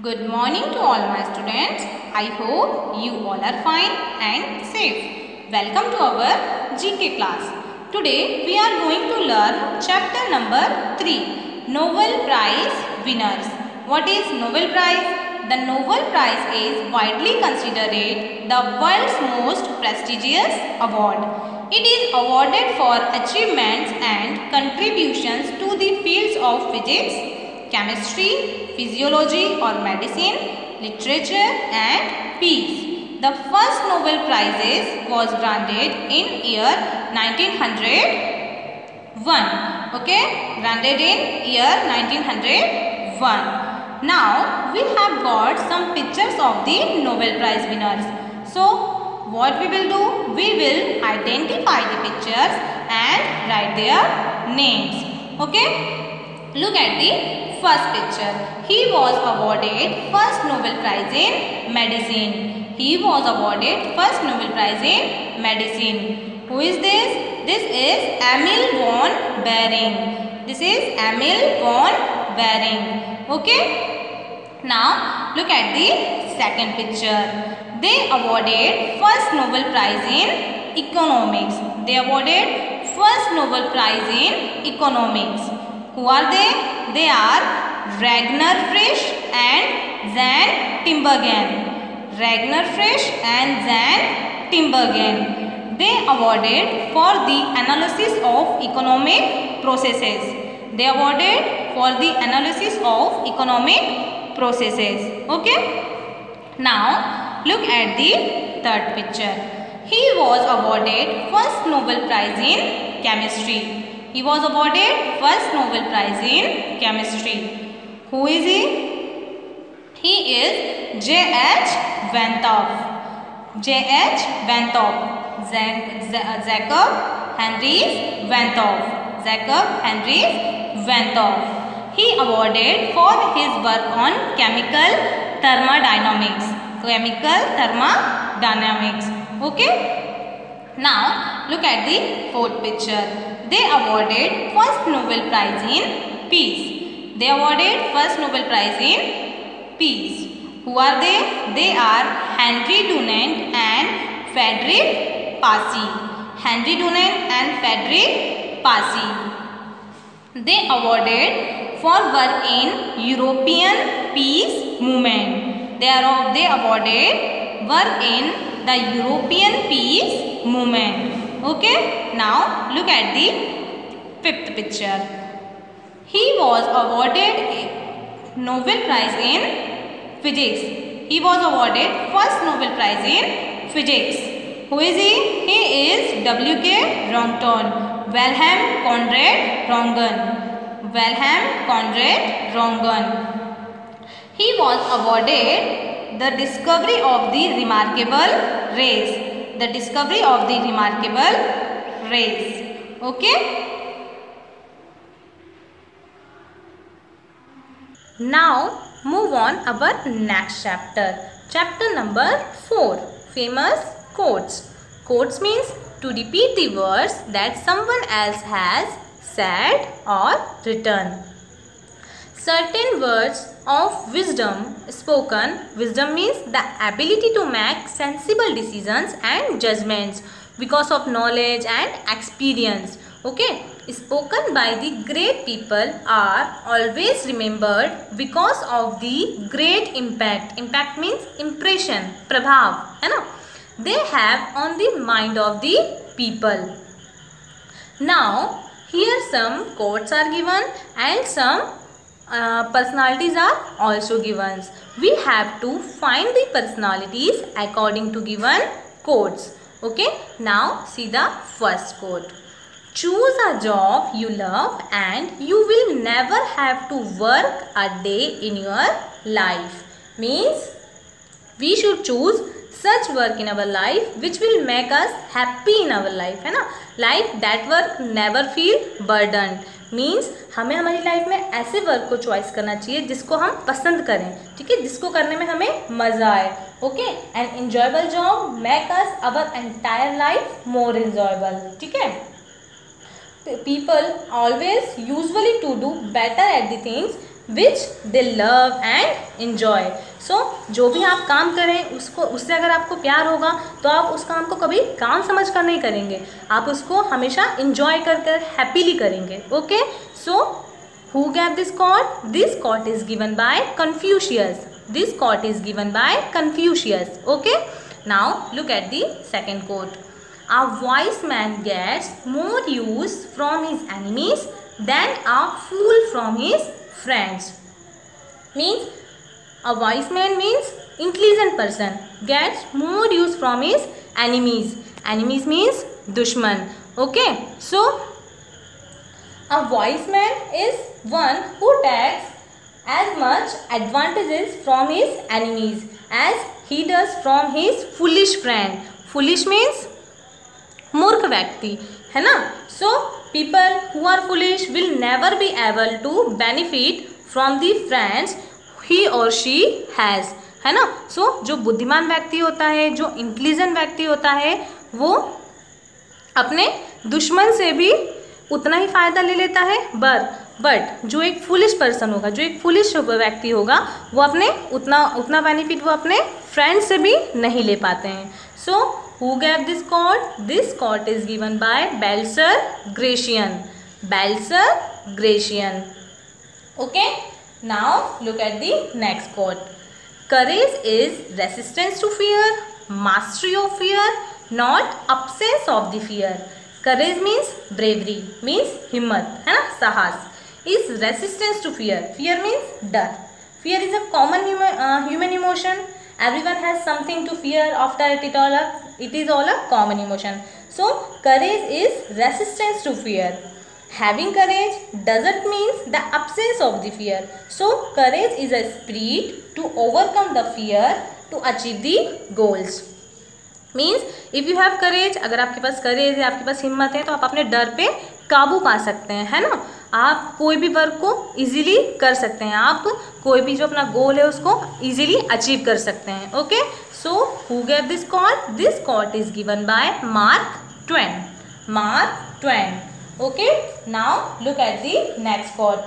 Good morning to all my students. I hope you all are fine and safe. Welcome to our GK class. Today we are going to learn chapter number 3, Nobel Prize winners. What is Nobel Prize? The Nobel Prize is widely considered the world's most prestigious award. It is awarded for achievements and contributions to the fields of physics, chemistry, physiology or medicine, literature and peace. The first Nobel Prizes was granted in year 1901. Okay, granted in year 1901. Now we have got some pictures of the Nobel Prize winners. So what we will do? We will identify the pictures and write their names. Okay, look at the first picture. He was awarded first Nobel Prize in medicine. He was awarded first Nobel Prize in medicine. Who is this? This is Emil von Behring. This is Emil von Behring. Okay. Now look at the second picture. They awarded first Nobel Prize in economics. They awarded first Nobel Prize in economics. Who are they? They are Ragnar Frisch and Jan Tinbergen. Ragnar Frisch and Jan Tinbergen. They awarded for the analysis of economic processes. They awarded for the analysis of economic processes. Okay. Now look at the third picture. He was awarded first Nobel Prize in chemistry. He was awarded first Nobel Prize in chemistry. Who is he? He is J.H. Van't Hoff. J.H. Van't Hoff. Jakob Henry Van't Hoff. Jakob Henry Van't Hoff. He awarded for his work on chemical thermodynamics. Chemical thermodynamics. Okay. Now look at the fourth picture. They awarded first Nobel Prize in peace. They awarded first Nobel Prize in peace. Who are they? They are Henry Dunant and Frederick Passy. Henry Dunant and Frederick Passy. They awarded for work in European peace movement. They awarded work in the European peace movement. Okay. Now look at the fifth picture. He was awarded Nobel Prize in physics. He was awarded first Nobel Prize in physics. Who is he? He is W.K. Röntgen. Wilhelm Conrad Röntgen. Wilhelm Conrad Röntgen. He was awarded the discovery of the remarkable rays. The discovery of the remarkable rays. Okay. Now move on our next chapter. Chapter number 4, famous quotes. Quotes means to repeat the words that someone else has said or written. Certain words of wisdom spoken. Wisdom means the ability to make sensible decisions and judgments because of knowledge and experience. Okay. Spoken by the great people are always remembered because of the great impact. Impact means impression, prabhav, है ना? They have on the mind of the people. Now here some quotes are given and some personalities are also given. We have to find the personalities according to given quotes. Okay. Now see the first quote. Choose a job you love and you will never have to work a day in your life. Means we should choose such work in our life which will make us happy in our life, है ना? Life that work never feel burdened. Means हमें हमारी life में ऐसे work को choice करना चाहिए जिसको हम पसंद करें. ठीक है, जिसको करने में हमें मजा आए. Okay. An enjoyable job make us our entire life more enjoyable. ठीक है. People always usually to do better at the things which they love and enjoy. So जो भी आप काम करें उससे अगर आपको प्यार होगा तो आप उस काम को कभी काम समझ कर नहीं करेंगे, आप उसको हमेशा enjoy कर हैप्पीली करेंगे. Okay, so who gave this quote? This quote is given by Confucius. This quote is given by Confucius. Okay, now look at the second quote. A wise man gets more use from his enemies than a fool from his friends. Means a wise man means intelligent person gets more use from his enemies. Enemies means dushman. Okay, so a wise man is one who takes as much advantages from his enemies as he does from his foolish friend. Foolish means मूर्ख व्यक्ति, है ना. So people who are foolish will never be able to benefit from the friends he और she has, है ना. सो जो बुद्धिमान व्यक्ति होता है, जो इंटेलिजेंट व्यक्ति होता है, वो अपने दुश्मन से भी उतना ही फायदा ले लेता है. बट जो एक फुलिश पर्सन होगा, जो एक फुलिश व्यक्ति होगा, वो अपने उतना बेनिफिट वो अपने फ्रेंड से भी नहीं ले पाते हैं. सो who gave this quote? This quote is given by Balser Gracian. Balser Gracian. Okay, now look at the next quote. Courage is resistance to fear, mastery of fear, not absence of the fear. Courage means bravery, means हिम्मत, है ना, साहस. Is resistance to fear. Fear means डर. Fear is a common human emotion. Everyone has something to fear. After it is all a common emotion. So courage is resistance to fear. Having courage doesn't mean the absence of the fear. So courage is a spirit to overcome the fear to achieve the goals. Means if you have courage, अगर आपके पास courage है, आपके पास हिम्मत है, तो आप अपने डर पे काबू पा सकते हैं, है ना. आप कोई भी वर्क को इजीली कर सकते हैं, आप कोई भी जो अपना गोल है उसको इजीली अचीव कर सकते हैं. Okay, so who gave this quote? This quote is given by Mark Twain. Mark Twain. Okay, now look at the next quote.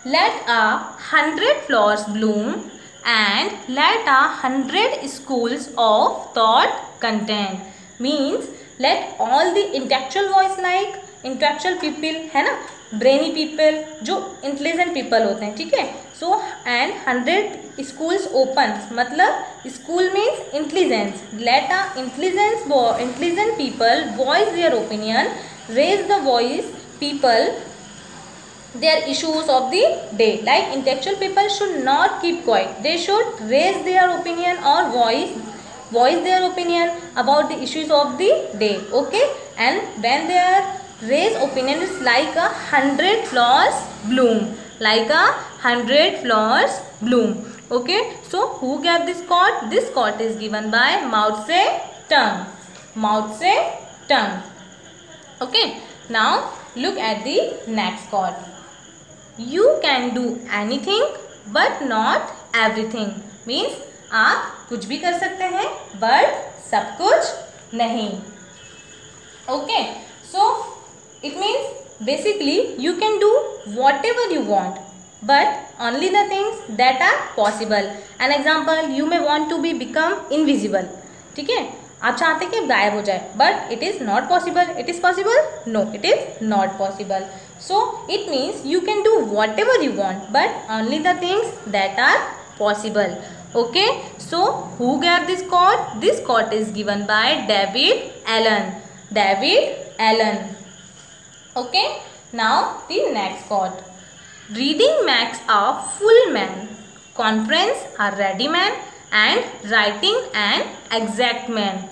Let 100 flowers bloom and let 100 schools of thought contain. Means let all the intellectual voice like intellectual people, है ना, brainy people, जो intelligent people होते हैं, ठीक है. So and 100 schools open, मतलब school means intelligence. Let a intelligent people voice their opinion, raise the voice people their issues of the day. Like intellectual people should not keep quiet, they should raise their opinion or voice their opinion about the issues of the day. Okay, and when their raise opinion is like 100 flowers bloom, like 100 flowers bloom. Okay, so who gave this quote? This quote is given by Mao Zedong. Mao Zedong. Okay, now look at the next quote. You can do anything but not everything. Means आप कुछ भी कर सकते हैं but सब कुछ नहीं. Okay, so it means basically you can do whatever you want but only the things that are possible. An example, you may want to become invisible. ठीक है, आप चाहते हैं कि गायब हो जाए but it is not possible. It is possible? No, it is not possible. So it means you can do whatever you want but only the things that are possible. Okay, so who gave this quote? This quote is given by David Allen. David Allen. Okay, now the next quote. Reading makes a full man, conference a ready man, and writing an exact man.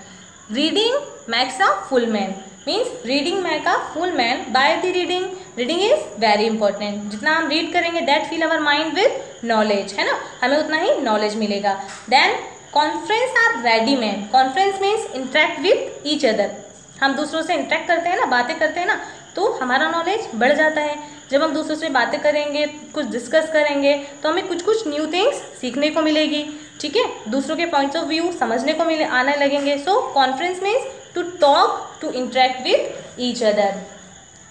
Reading makes a full man. Means reading make a full man by the reading. Reading is very important. जितना हम read करेंगे that fill our mind with knowledge, है ना, हमें उतना ही knowledge मिलेगा. Then conference are ready man. Conference means interact with each other. हम दूसरों से interact करते हैं ना, बातें करते हैं ना, तो हमारा knowledge बढ़ जाता है. जब हम दूसरों से बातें करेंगे, कुछ डिस्कस करेंगे, तो हमें कुछ कुछ न्यू थिंग्स सीखने को मिलेगी. ठीक है, दूसरों के पॉइंट्स ऑफ व्यू समझने को आने लगेंगे. So conference means to talk, to interact with each other.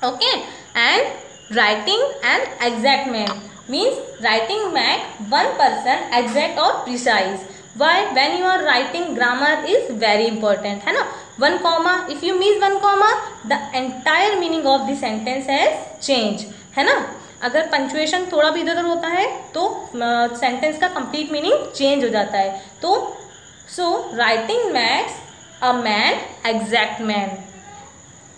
Okay, and writing an exact man means writing make one person exact or precise. Why? When you are writing, grammar is very important, है ना. One comma, if you miss one comma, the entire meaning of the sentence has changed, है ना. अगर punctuation थोड़ा भी इधर उधर होता है तो सेंटेंस का कंप्लीट मीनिंग चेंज हो जाता है. तो so writing max a man exact man.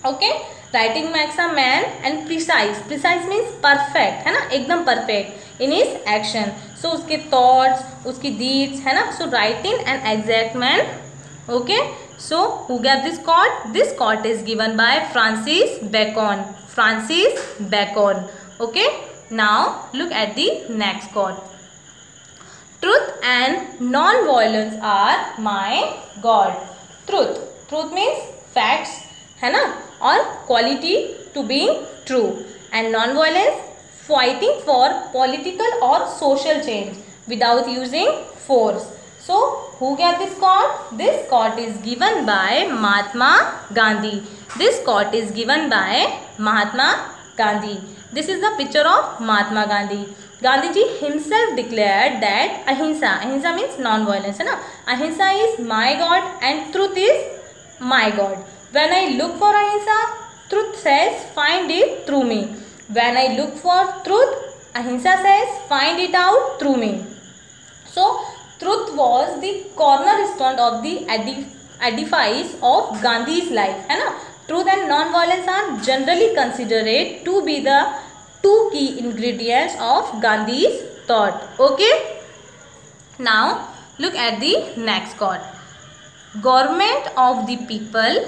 Okay, writing max a man and precise. Precise means perfect, है ना, एकदम परफेक्ट इन हिज एक्शन. सो उसके थॉट्स, उसकी डीड्स, है ना. So writing an exact man. Okay, so who gave this quote? This quote is given by Francis Bacon. Francis Bacon. Okay, now look at the next quote. Truth and non-violence are my God. Truth means facts, है ना, और quality to being true, and non-violence fighting for political or social change without using force. So who gave this quote? This quote is given by Mahatma Gandhi. This quote is given by Mahatma Gandhi. This is the picture of Mahatma Gandhi. Gandhi ji himself declared that ahimsa means non-violence, है ना. Ahimsa is my God and truth is my God. When I look for ahimsa, truth says find it through me. When I look for truth, ahimsa says find it out through me. So truth was the cornerstone of the edifice of Gandhi's life, है ना. Truth and non-violence are generally considered to be the two key ingredients of Gandhi's thought. Okay. Now look at the next quote. Government of the people,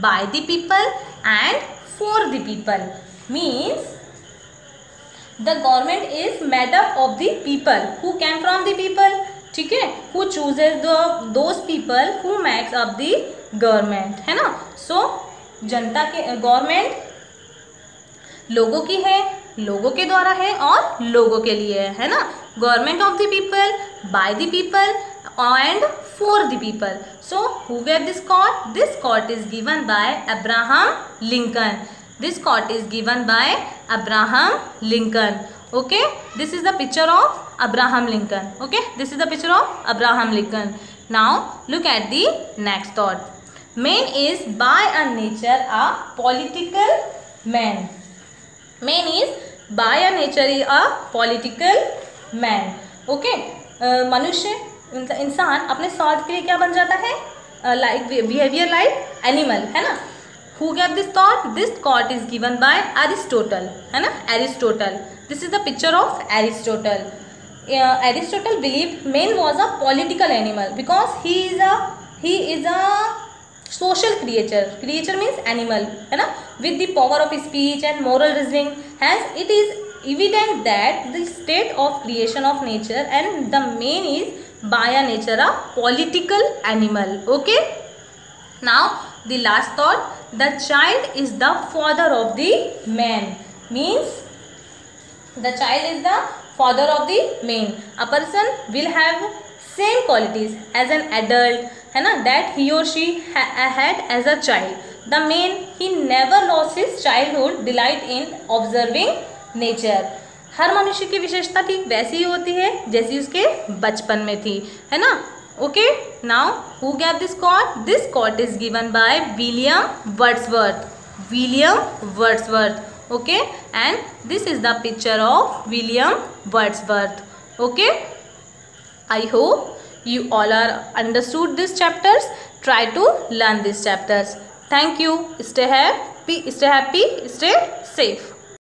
by the people and for the people means the government is made up of the people who came from the people. ठीक है, who chooses those people who makes up the government, है ना. So जनता के government लोगों की है, लोगों के द्वारा है और लोगों के लिए है ना. Government of the people, by the people and for the people. So who gave this quote? This quote is given by Abraham Lincoln. This quote is given by Abraham Lincoln. Okay, this is the picture of Abraham Lincoln. Okay, this is the picture of Abraham Lincoln. Now look at the next thought. Man is by a nature a political man. Man is by a nature a political man. Okay, मनुष्य इंसान अपने स्वार्थ के लिए क्या बन जाता है? Like behavior like animal, है ना. Who gave this thought? This quote is given by Aristotle, है ना. Aristotle. This is the picture of Aristotle. Aristotle believed man was a political animal because he is a social creature. Creature means animal, है ना, with the power of speech and moral reasoning. Hence it is evident that the state of creation of nature and the man is by a nature a political animal. Okay. Now the last thought. The child is the father of the man means the child is the father of the man. A person will have same qualities as an adult, है ना, that he or she had as a child. The man, he never lost his childhood delight in observing nature. हर मनुष्य की विशेषता ठीक वैसी ही होती है जैसी उसके बचपन में थी, है ना. Okay, now who gave this quote? This quote is given by William Wordsworth. William Wordsworth. Okay, and this is the picture of William Wordsworth. Okay, I hope you all are understood these chapters. Try to learn these chapters. Thank you. Stay happy, stay safe.